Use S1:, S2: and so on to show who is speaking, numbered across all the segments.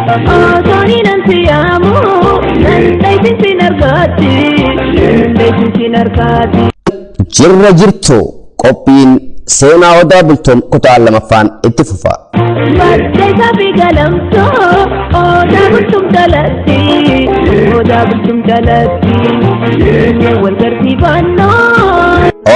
S1: Tony Nantiamo, Nanti Sinarkati, Nanti Sinarkati.
S2: Jirra jirtu qophiin Seenaa Odaa Bultum kutaa lamaffaan itti fufa.
S1: Badde sabi galamto, Odaa Bultum dalatti, Odaa Bultum dalatti, wal garsiifanno.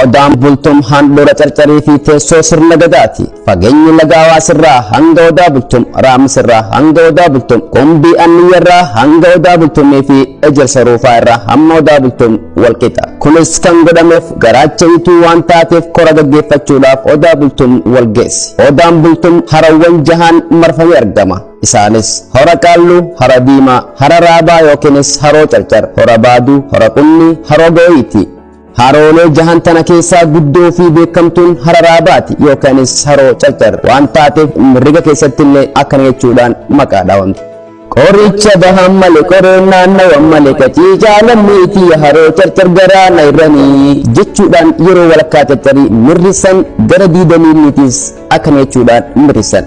S2: Odaan Bultum handhuura carcarii fi teessoo sirna gadaati. Fageenyi laga Hawaasirraa hanga Odaa Bultum, Raamisirraa hanga Odaa Bultum, Qumbii Anniyyarraa hanga Odaa Bultumii fi Ejersa Ruufaa irraa hamma Odaa Bultum walqixa. Kunis kan godhameef garaacha ituu waan taateef kora gaggeeffachuudhaaf Odaa Bultum wal geesse. Odaan Bultum harawwan jahaan marfamee argama. Isaanis hora Qaalluu, hara Diimaa, hara Raabaa yookiinis haroo Carcar, hora Baaduu, hora Qunnii, haroo Gooyiiti. Haroolee jahan tana keessaa guddoo fi beekamtuun hara Raabaati yookiinis haroo Carcar waan taateef mirga keessatti illee akkana jechuudhaan maqaa dhaawamte. Qoricha bahan malee qoreen naannawan malee qaciicaa lammiitii haroo Carcar garaana irranii jechuudhaan yeroo walakkaa Carcarii mirrisan gara diidaniiniitiis akkana jechuudhaan mirrisan.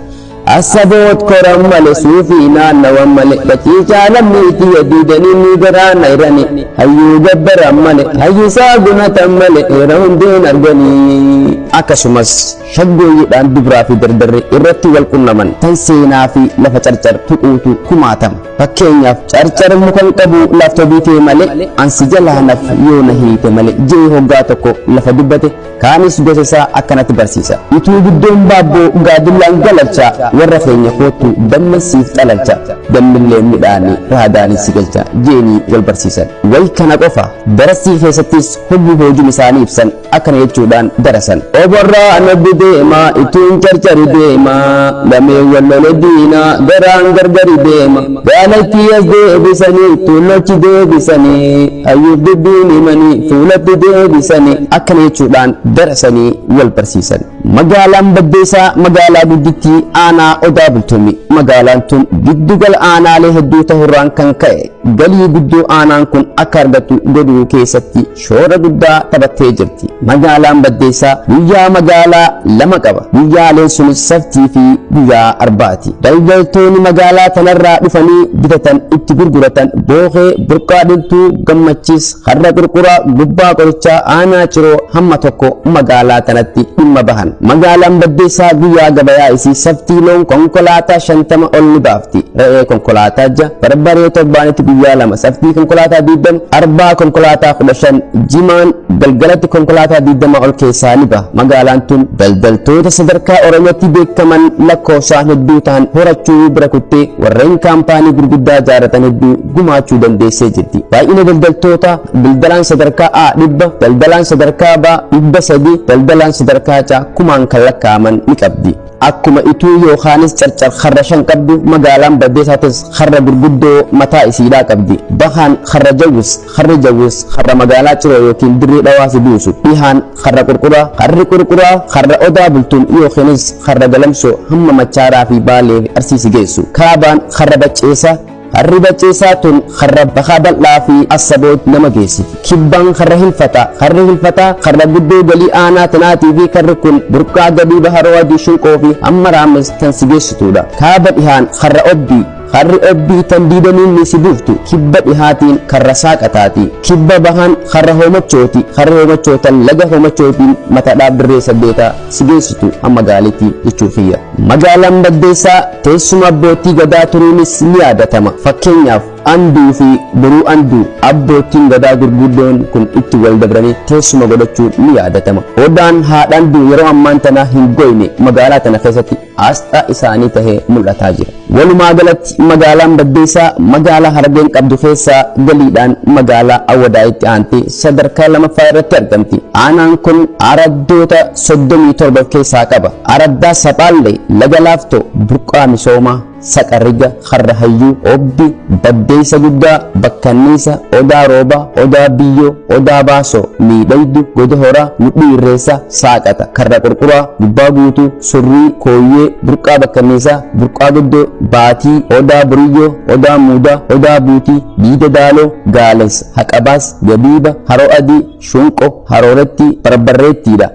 S2: Asaboot koran malee suufii naannawan malee qaciicaa lammiitii diidaniini garaana irranii hayyuu gabbaran malee hayyisaa gunatan malee era hundeen arganii. Akkasumas shaggooyyiidhaan dubraa fi dardarri irratti wal qunnaman tan seenaa fi lafa Carcar tuquutu kumaatama. Fakkeenyaaf Carcar mukan qabu laaftoo biitee malee ansi jalaanaf yoo na hiite malee jee hoggaa tokko lafa dubbate kaanis gosa isaa akkanatti barsiisa. Ituu guddoon baabboo gaadillaan galachaa warra feenya kootu dammasiif xalalcha dammillee midhaanii raadaanii si galcha jeenii wal barsiisan. Way kana qofa darasii keessattis hubbii hojiin isaanii ibsan akkana jechuudhaan darasan. Oborraa nabbi deemaa ituun Carcari deemaa lamee wallole diinaa garaan gargari deema gaalattii as deebisanii tuulochi deebisanii hayyuuf dubbiin himanii fuulatti deebisanii akkana jechuudhaan darasanii wal barsiisan. Magaalaan Baddeessaa magaalaa guddittii aanaa Odaa Bultumi. Magaalaan tun giddugala aanaalee hedduu ta'urraan kan ka'e galii guddoo aanaan kun akka argatu godhuu keessatti shoora guddaa taphattee jirti. Magaalaan Baddeessaa guyyaa magaalaa lama qaba. Guyyaaleen sunis Sabtii fi guyyaa Arbaati. Daldaltoonni magaalaa tanarraa dhufanii bitatan itti gurguratan Booqee, Burqaa Dhiltuu, Gammachiis, Harra Qurquraa, Gubbaa Qorichaa, Aanaa Ciroo hamma tokko magaalaa tanatti dhimma bahan. Magaalaan Baddeessaa guyyaa gabayaa isii Sabtii loon konkolaataa 50 ol ni baafti. Re'ee konkolaataa 6, barbaree torbaanitti guyyaa 2, Sabtii konkolaataa 20, Arbaa konkolaataa 15, Jimaan galgalatti konkolaataa 20 ol keessaa ni baha. Magaalaan tun daldaltoota sadarkaa Oromootti beekaman lakkoofsaan hedduu ta'an horachuu bira kuttee warreen kaampaanii gurguddaa ijaarratan hedduu gumaachuu dandeessee jirti. Baay'ina daldaltoota daldalaan sadarkaa A 100, daldalaan sadarkaa B 300, daldalaan sadarkaa C kumaan kan lakkaa'aman ni qabdi. Akkuma ituu yookaanis Carcar harra 5 qabdu magaalaan Baddeessaatis harra gurguddoo mataa isiidhaa qabdi. Bahaan harra Jawwis, harri Jawwis harra magaalaa Ciroo yookiin dirree dhawaasi buusu. Dhihaan harra Qurquraa, harri Qurquraa harra Odaa Bultum yookiinis harra Galamsoo hamma Machaaraa fi Baalee Arsiisi geessu. Kaabaan harra Bacceessaa, harri Bacceessaa tun harra Bahaa Bal'aa fi Assaboot nama geessiti. Kibbaan harra Hilfataa, harri Hilfataa harra guddoo galii aanaa tanaatii fi karri kun Burqaa Gadii Baharoo Adii Shunqoo fi hamma Raames kan si geessituudha. Kaaba dhihaan harra Obbii, harri Obbii tan diidaniin ni si buuftu. Kibba dhihaatiin karra Saaqataati. Kibba bahaan harra Hoomachooti, harri Hoomachootan laga Hoomachootiin mataadhaaf dirree 8 si geessitu hamma gaaliitti jechuufiyya. Magaalaan Baddeessaa teessuma abbootii gadaa turuunis ni yaadatama. Fakkeenyaaf Anduu fi Buruu Anduu abbootiin gadaa gurguddoon kun itti wal dabranii teessuma godhachuun ni yaadatama. Odaan haadhaan Anduu yeroo ammaan tana hin goyne magaalaa tana keessatti asxaa isaanii tahee mul'ataa jira. Walumaa galatti magaalaan Baddeessaa magaalaa Harargeen qabdu keessaa galiidhaan magaalaa Awwadaayitti aantee sadarkaa 2ffaa irratti argamti. Aanaan kun araddoota 37 keessaa qaba. Araddaa Saphaallee, Laga Laaftoo, Burqaa Misoomaa, Saqarriga, harra Hayyuu, Obbi, Baddeessa Guddaa, Bakkanniisa, Odaa Roobaa, Odaa Biyyoo, Odaa Baasoo, Miidhagdu, Goda Horaa, Mudhii Irreessaa, Saaqata, Karra Qurquraa, Gubbaa Guutuu, Surrii, Kooyyee, Burqaa Bakkanniisaa, Burqaa Guddoo, Baatii, Odaa Buriyyoo, Odaa Muudaa, Odaa Buutii, Diida Daaloo, Gaalessa, Haqabaas, Gabiiba, Haroo Adii, Shunqoo, Harooretti, Barbarreettiidha.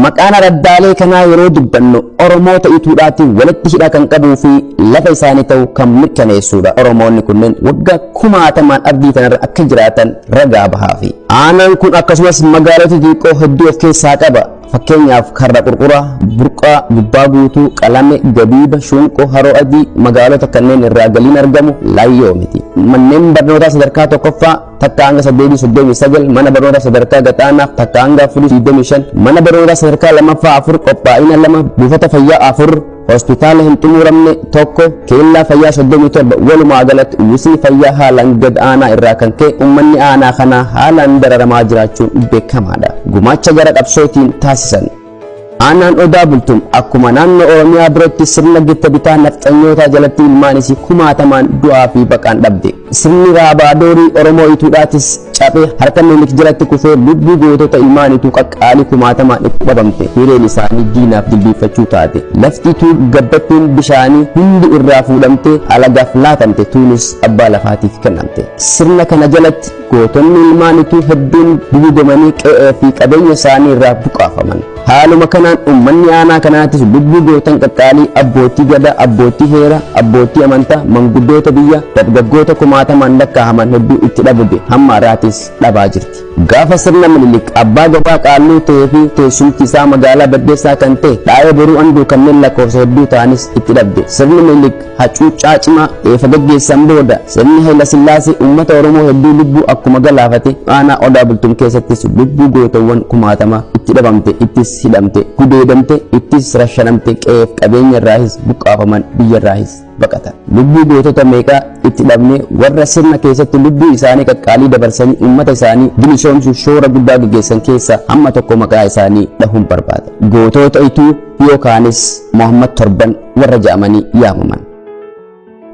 S2: maqaan araddaalee kanaa yeroo dubbannu Oromoota ituudhaatti walitti hidha kan qabuu fi lafa isaanii ta'uu kan mirkaneessuudha. Oromoonni kunneen waggaa kumaatamaan ardii kanarra akka jiraatan ragaa bahaa fi aanaan kun akkasumas magaalota xixiqqoo hedduu of keessaa qaba. Fakkeenyaaf Karra Qurquraa, Burqaa, Gubbaa Guutuu, Qalame, Gabiiba, Shunqoo, Haroo Adii magaalota kanneen irraa galiin argamu laayyoo miti. Manneen barnootaa sadarkaa tokkoffaa takka hanga 839, mana barnootaa sadarkaa gadaanaaf takka hanga 425, mana barnootaa sadarkaa lammaffaa 4, qophaa'ina 2, buufata fayyaa 4, hospitaala hin xumuramne tokko, keellaa fayyaa 37. Walumaa galatti uwwisni fayyaa haalaan gad aanaa irraa kan ka'e uummanni aanaa kanaa haalaan dararamaa jiraachuun beekamaadha. Gumaacha gara qabsootiin taasisan. Aanaan Odaa Bultum akkuma naannoo Oromiyaa biratti sirna gitta bitaa nafxanyootaa jalatti ilmaan isii kumaatamaan du'aa fi baqaan dhabde. Sirni raabaadorii Oromoo ituudhaatis cabee harka Minilik jalatti kufee lubbuu gootota ilmaan ituu qaqqaalii kumaatamaan itti dhabamte. Hireen isaanii diinaaf jilbiifachuu taate. Lafti ituu gabbattiin bishaanii hundi irraa fuudhamtee alagaaf laatamte tuunis abbaa lafaatiif kennamte. Sirna kana jalatti gootonni ilmaan ituu hedduun dugugamanii qe'ee fi qabeenya isaanii irraa buqaafaman. Haaluma kanaan uummanni aanaa kanaatis lubbuu gootan qaqqaalii abbootii gadaa, abbootii heera, abbootii amantaa, manguddoota biyya, dargaggoota kumaatamaan lakkaa'aman hedduu itti dhabde hamma har'aatis dhabaa jirti. Gaafa sirna Minilik abbaa gabaa qaalluu ta'ee fi teessumti isaa magaalaa Baddeessaa kan ta'e dhaa'ee boruu anduu kanneen lakkoofsa hedduu ta'anis itti dhabde. Sirni Minilik hacuuccaa cimaa eefa gaggeessan booda sirni Hayila Sillaasee uummata Oromoo hedduu lubbuu akkuma galaafate aanaa Odaa Bultum keessattis lubbuu gootawwan kumaatama itti dhabamte, ittis hidhamte, gudeedamte, ittis rashanamte, qe'eef qabeenya irraahis buqqaafaman biyya irraahis baqatan. Lubbuu gootota meeqaa itti dhabnee warra sirna keessatti lubbuu isaanii qaqqaalii dabarsanii uummata isaanii bilisoomsuuf shoora guddaa gaggeessan keessaa hamma tokko maqaa isaanii dhahuun barbaada. Gootota ituu yookaanis Muhammad Torban warra jedhamanii yaamaman.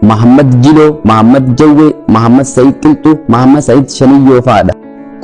S2: Muhammad Jiloo, Muhammad Jawwee, Muhammad Sayyid Qilxuu, Muhammad Sayyid Shaniyyoo fa'aadha.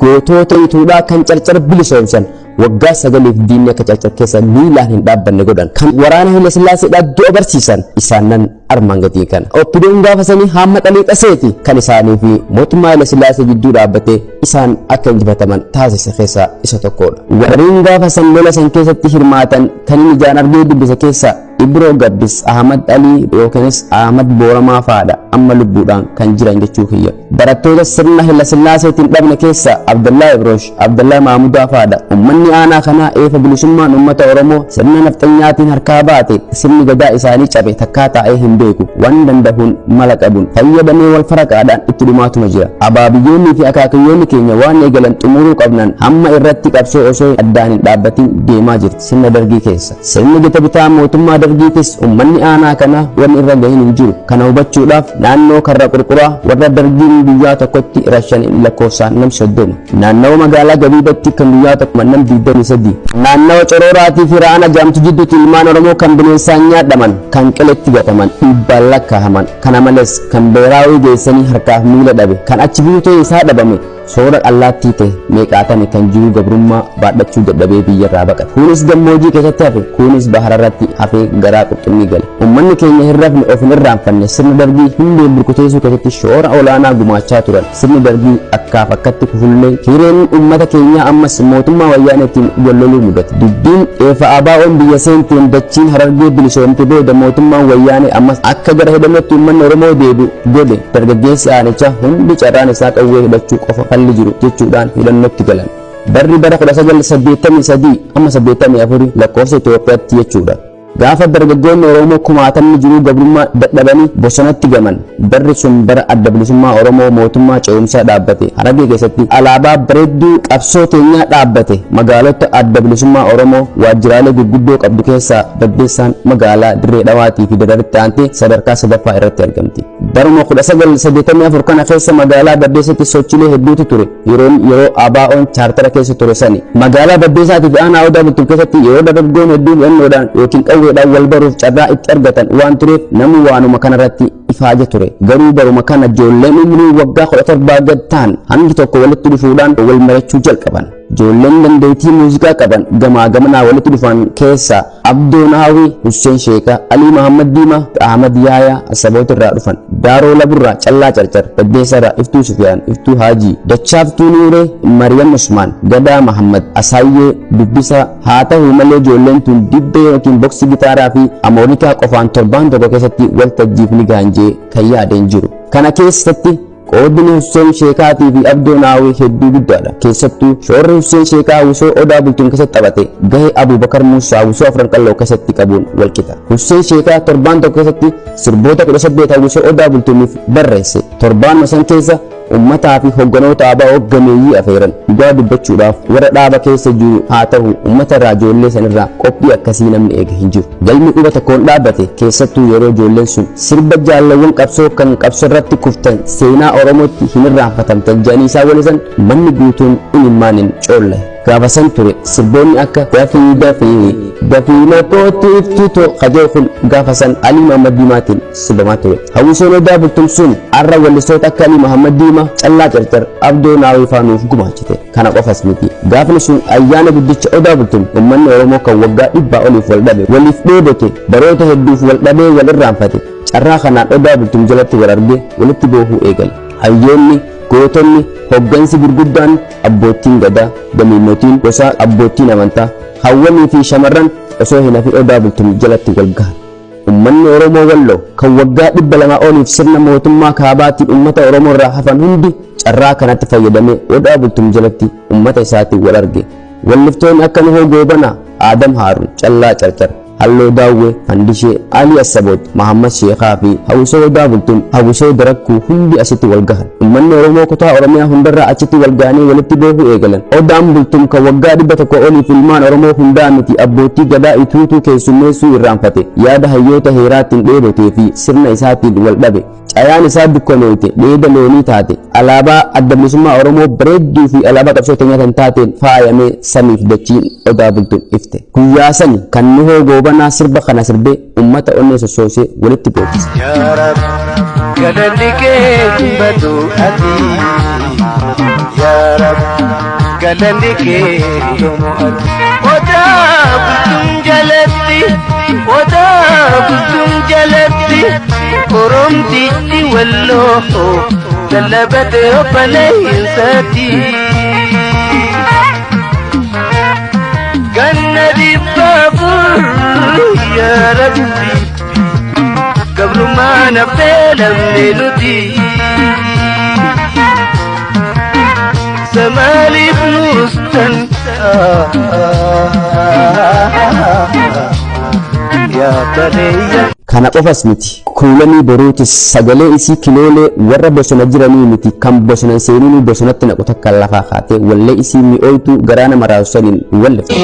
S2: Gootota ituudhaa kan carcar bilisoomsan waggaa 9 diinni akka carcar keessa miilaan hin dhaabbanne godhan kan waraana Hayila Sillaaseedhaa du'a barsiisan isaan nan armaan gadii kana. Oppidoon gaafasanii hamma qalii qaseeti kan isaanii fi mootummaa Hayila Sillaasee gidduu dhaabbatee isaan akka injifataman taasise keessaa isa tokkodha. Warreen gaafasan lola san keessatti hirmaatan kan inni ijaan argee dubbise keessaa Ibroo Gabbis, Ahmad Alii yookiinis Ahmad Booramaa fa'aadha amma lubbuudhaan kan jiran jechuu kiyya. Barattoota sirna Hayila Sillaaseetiin dhabne keessaa Abdallaa Ibrosh, Abdallaa Maamudaa fa'aadha. Uummanni aanaa kanaa eefa bilisummaan uummata Oromoo sirna nafxanyaatiin harkaa baate sirni gadaa isaanii cabe takkaa taa'ee hin beeku waan dandahuun mala qabuun fayyadamee wal faraqaadhaan itti dhumaatuma jira. Abaabiyyoonnii fi akaakiyyoonni keenya waan eegalan xumuruu qabnan hamma irratti qabsoo osoo addaan hin dhaabbatiin deemaa jirti sirna dargii keessa. Sirni gita bitaa mootummaa dargiitis uummanni aanaa kanaa waan irra gahin hin jiru. Kana hubachuudhaaf naannoo Karra Qurquraa warra dargiin guyyaa tokkotti rashan lakkoofsaan nam 30. Naannoo magaalaa Gabiibatti kan guyyaa tokko nam 23. Naannoo Cororaatii fi Raana Jaamtu jidduutti ilmaan Oromoo kan bineensaan nyaadhaman kan qiletti gataman dhibbaan lakkaa'aman. Kana malees kan beeraawii geessanii harkaaf miila dhabe kan achi buutee isaa dhabame soora allaattii ta'e meeqaatame kan jiru gabrummaa baadhachuu dadhabee biyyarraa baqate. Kunis gammoojii keessatti hafe, kunis bahararratti hafee garaa qurxummii gale. Uummanni keenya hin rafne of hin irraanfanne sirna dargii hundee burkuteessuu keessatti shoora olaanaa gumaachaa turan. Sirni dargii akkaaf akkatti kufullee hireen uummata keenyaa ammas mootummaa wayyaaneetiin walloluu mudate. Dubbiin eefa ABO'n biyya seenteen dachiin Harargee bilisoomte booda mootummaan wayyaanee ammas akka gara hidhametti uummanni Oromoo deebi'u godhe. Dargaggeessi aanichaa hundi carraan isaa qawwee hidhachuu qofa falli jiru jechuudhaan hidhannootti galan. Barri bara 1983 amma 84 lakkoofsa Itoophiyaatti jechuudha. Gaafa dargaggoonni Oromoo kumaatamni jiru gabrummaa dadhabanii bosonatti gaman. Barri sun bara adda bilisummaa Oromoo mootummaa ce'umsaa dhaabbate. Harargee keessatti alaabaa bareedduu qabsoo teenyaa dhaabbate. Magaalota adda bilisummaa Oromoo waajjiraalee gurguddoo qabdu keessaa Baddeessaan magaalaa Dirree Dhawaatii fi Dadaritti aantee sadarkaa sadaffaa irratti argamti. Baruma 1984 kana keessa magaalaa Baddeessatti sochiilee hedduutu ture. Yeroo ABO'n chaartara keessa ture sani. Magaalaa Baddeessaatii fi aanaa Odaa Bultum keessatti yeroo dargaggoonni hedduun hidhannoodhaan yookiin qawweedhaan wal baruuf carraa itti argatan waan tureef namni waanuma kanarratti ifaaja ture. Garuu baruma kana ijoolleen umrii waggaa 17 gad ta'an hangi tokko walitti dhufuudhaan wal marachuu jalqaban. ijoolleen dandeettii muuziqaa qaban gamaa gamanaa walitti dhufan keessaa Abdoo Naawi, Hussein Sheekaa, Ali Muhammad Diimaa, Ahmad Yaayaa Asaboot irraa dhufan, Daaroo Laburraa, Callaa Carcar, Baddeesarraa, Iftuu Sufiyaan, Iftuu Haajii, Dachaaftuu Nuuree, Maryam Usmaan, Gadaa Muhammad, Asaayyee Dubbisaa. Haa ta'u malee ijoolleen tun dibbee yookiin boksii gitaaraa fi amoorikaa qofaan torbaan tokko keessatti waltajjiif ni gaanjee kan yaadeen jiru. Kana keessatti qoodni Hussein Sheekaatii fi Abdoo Naawii hedduu guddaadha. Keessattuu shoorri Hussein Sheekaa Hawwisoo Odaa Bultum keessatti taphate gahee Abubakar Muusaa Hawwisoo Afran Qalloo keessatti qabuun walqixa. Hussein Sheekaa torbaan tokko keessatti sirboota 18 Hawwisoo Odaa Bultumiif barreesse. Torbaan san keessa ummataa fi hogganoota ABO gameeyyii afeeran dhugaa dubbachuudhaaf warra dhaaba keessa jiru haa ta'u ummata irraa ijoollee sanirraa qophii akkasii namni eege hin jiru. Galmi quba tokkoon dhaabbate keessattuu yeroo ijoolleen sun sirba jaalawwan qabsoo kan qabsoo irratti kuftan seenaa Oromootti hin irraanfatamtan jedhanii isaa walisan manni guutuun imimmaaniin coolle. Gaafa san ture sirboonni akka dafii loqootiif tuutoo qajoo kun gaafa san Ali Muhammad Diimaatiin sirbamaa ture. Hawwisoon Odaa Bultum sun arra wallisoota akka Ali Muhammad Diimaa, Callaa Carcar, Abdoo Naawii faanuuf gumaachite. Kana qofas miti. Gaafni sun ayyaana guddicha Odaa Bultum uummanni Oromoo kan waggaa 100 oliif wal dhabe, waliif dheebote, baroota hedduuf wal dhabee wal irraanfate. Carraa kanaan Odaa Bultum jalatti wal argee walitti boohuu eegale. Hayyoonni gootonni hoggansi gurguddaan abbootiin gadaa damiinnotiin gosa abbootiin amantaa hawwanii fi shamarran osoo hin hafi Odaa Bultum jalatti wal gahan. Uummanni Oromoo Walloo kan waggaa 200 oliif sirna mootummaa kaabaatiin uummata Oromoo irraa hafan hundi carraa kanatti fayyadamee Odaa Bultum jalatti uummata isaatiin wal arge. Walliftoonni akka Nuhoo Goobanaa, Aadam Haaruun, Callaa Carcar, Halloo Daawwee, Handishee, Ali Assaboot, Muhammad Sheekaa fi Hawwisoo Odaa Bultum, Hawwisoo Darakkuu hundi asitti wal gahan. Uummanni Oromoo kutaa Oromiyaa hundarraa achitti wal gahanii walitti boohuu eegalan. Odaan Bultum kan waggaa 100 oliif ilmaan Oromoo hundaa miti abbootii gadaa ituutuu keessummeessuu irraanfate yaada hayyoota heeraatiin dheebotee fi sirna isaatiin wal dhabe. Cayaan isaa dukkanoote dheeda loonii taate alaabaa adda bilisummaa Oromoo bareedduu fi alaabaa qabsoo teenyatan taateen faayamee samiif dachiin Odaa Bultum ifte. Guyyaa sani kan Nuhoo Goobanaa sirba kana sirbee uummata onnee sossoosee walitti boodise.
S3: Yaa Rabbi galanni kee badu ati Yaa Rabbi galanni kee yoomuu ati Odaa Bultum jalatti Odaa Bultum jalatti Oromtichi Walloo lallabate obboleeyyinsati ganna dhibbaafur yaa Rabbi gabrummaa naftee lamne nuti samaaliif nuustan yaa baleeyya.
S2: Kana qofas miti kuulanii boruutis sagalee isii kiloolee warra bosona jiranii miti kan bosona seenuu bosonatti naqu takka lafaa kaatee wallee isii mi'ooytu garaa nama raasaniin wallifte.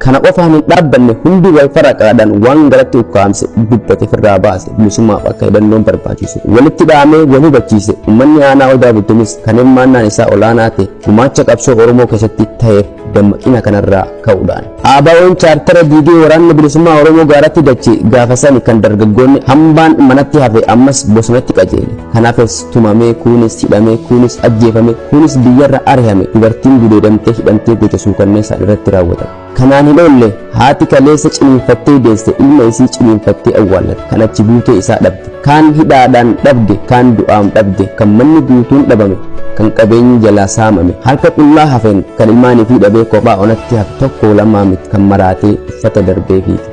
S2: Kana qofaan hin dhaabbanne hundi wal faraqaadhaan waan garatti ukkaamse dubbate firraa baase bilisummaaf akka hidhannoon barbaachisu walitti dhaamee wal hubachiise. Uummanni aanaa Odaa Bultumis kan hirmaannaan isaa olaanaa ta'e gumaacha qabsoo Oromoo keessatti ta'eef dammaqina kanarraa ka'uudhaan ABO'n chaartara diigee waraanni bilisummaa Oromoo gaaratti dachee gaafa sani kan dargaggoonni hambaan manatti hafe ammas bosonatti qajeele. Kanaafis tumamee kunis hidhamee kunis ajjeefame kunis biyyarra ari'ame dubartiin gudeedamtee hidhamtee gocha suukanneessaa irratti raawwatame. Kanaan hin oolle haati kaleessa ciniinfattee deesse ilma isii ciniinfattee awwaallatte. Kan achi buutee isaa dhabde. Kaan hidhaadhaan dhabde, kaan du'aan dhabde, kan manni guutuun dhabame, kan qabeenyi jalaa saamame. Harka qullaa hafeen kan ilmaanii fi dhabee kophaa onatti hafe tokko lamaa miti kan maraatee uffata darbee fiite.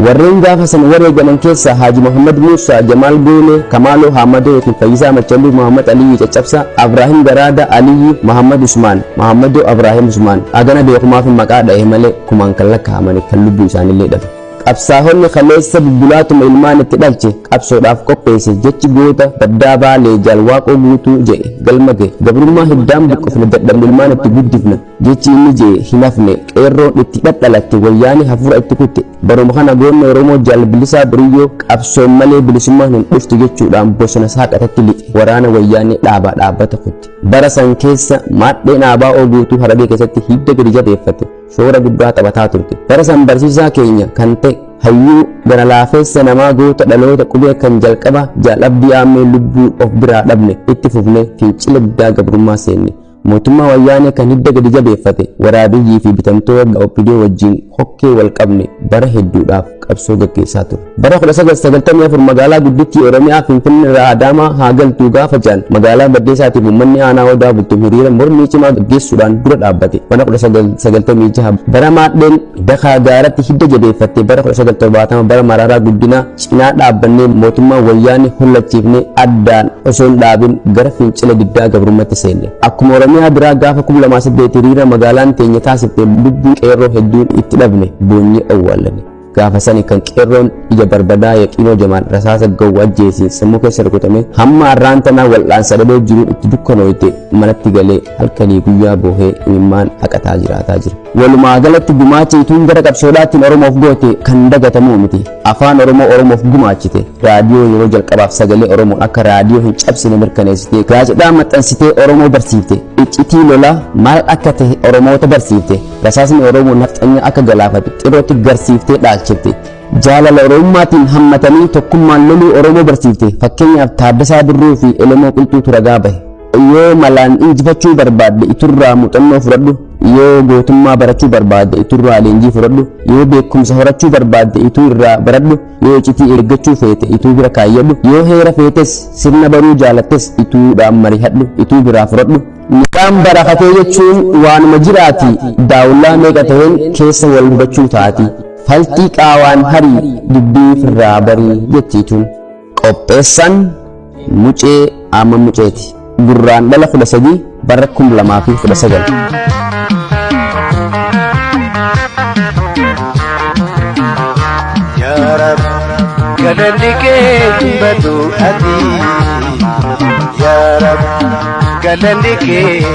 S2: Warreen gaafa san wareegaman keessaa Haji Muhammad Muusaa, Jamaal Goolee, Kamaaloo Hamadoo yookiin Fayyisaa Machalluu, Muhammad Aliyyi Caccabsaa, Abraahim Garaada, Aliyyi, Muhammad Usmaan, Muhammadoo Abraahim Usmaan. Agana beekumaa fi maqaa dha'e malee kumaan kan lakkaa'amanii kan lubbuu isaaniillee dhabe. qabsaa'onni kaleessa bubbulaatuma ilmaan itti dhalche qabsoodhaaf qopheesse jechi goota baddaa baalee jaalwaaqoo guutuu jedhe galma ga'e gabrummaa hiddaan buqqifne dadhabne ilmaan itti guddifna jechi inni jee hin hafne qeerroon itti dhadhalatte wayyaanii hafuura itti kutte baruma kana goonni Oromoo jaalbilisaa biriyyoo qabsoon malee bilisummaan hin dhuftu jechuudhaan bosona saaqatatti lixe waraana wayyaanii dhaabaa dhaabbata kutte bara san keessa maadheen ABO guutuu Harargee keessatti hidda gadi jabeeffate shoora guddaa taphataa turte bara san barsiisaa keenya kan ta'e hayyuu gara laafeessa namaa goota dhaloota qubee kan jalqaba jaalabbii aamee lubbuu of biraa dhabne itti fufne fincila diddaa gabrummaa seenne mootummaa wayyaanee kan hidda gadi jabeeffate waraabiyyii fi bitamtoota OPDO wajjin hokkee wal qabne bara hedduudhaaf qabsoo gaggeessaa ture. Bara 1994 magaalaa guddittii Oromiyaa Finfinnee irraa Adaamaa haa galtuu gaafa jaan magaalaa Baddeessaatiif uummanni aanaa Odaa Bultum hiriira mormii cimaa gaggeessuudhaan dura dhaabbate. Bara 1996 bara maadheen dakaa gaaratti hidda jabeeffatte bara 1970 bara Mararaa Guddinaa cinaa dhaabbannee mootummaa wayyaanee hullachiifnee addaan osoo hin dhaabin gara fincila diddaa gabrummaatti seenne. Akkuma Oromiyaa biraa gaafa 2008 hiriira magaalaan teenya taasifte lubbuu qeerroo hedduun itti dhabne boonyee awwaallanne. gaafa sani kan qeerroon ija barbadaa yaqiinoo jamaan rasaasa gawwa ajjeesiin sammuu keessa rukutame hamma arraantanaa wal'aansa dhabee jiruun itti dukkanooyte manatti galee halkanii guyyaa boohee imimmaan haqataa jiraataa jira. Walumaa galatti gumaacha ituun gara qabsoodhaatiin Oromoof goote kan dagatamuu miti. Afaan Oromoof gumaachite. Raadiyoo yeroo jalqabaaf sagalee Oromoon akka raadiyoo hin cabsine mirkaneessite. Gaazexaa maxxansitee Oromoo barsiifte. Iccitii lolaa maal akka ta'e Oromoota barsiifte. Rasaasni Oromoo nafxanya akka galaafate xirootti garsiiftee dhaalchifte. Jaalala Oromummaatiin hammatanii tokkummaan loluu Oromoo barsiifte. Fakkeenyaaf Taaddasaa Birruu fi Elemoo Qilxuutu ragaa bahe. Yoo malaan injifachuu barbaadde iturraa muuxannoo fudhadhu. Yoo gootummaa barachuu barbaadde iturraa leenjii fudhadhu. Yoo beekumsa horachuu barbaadde ituu irraa baradhu. Yoo iccitii eeggachuu feete ituu bira kaayyadhu. Yoo heera feetes sirna baruu jaalattes ituudhaan marihadhu. Ituu biraa fudhadhu. Midhaan barakatee jechuun waanuma jiraati. Daawullaa meeqa ta'een keessa wal hubachuu taati. Faltii qaawaan harii dubbii firraa barii jettiituun. Qopheessan Mucee Amma Muceeti. Gurraan dhala 13 bara 2019.
S3: Ya Rab, galanni kee badu ati. Ya Rab, galanni kee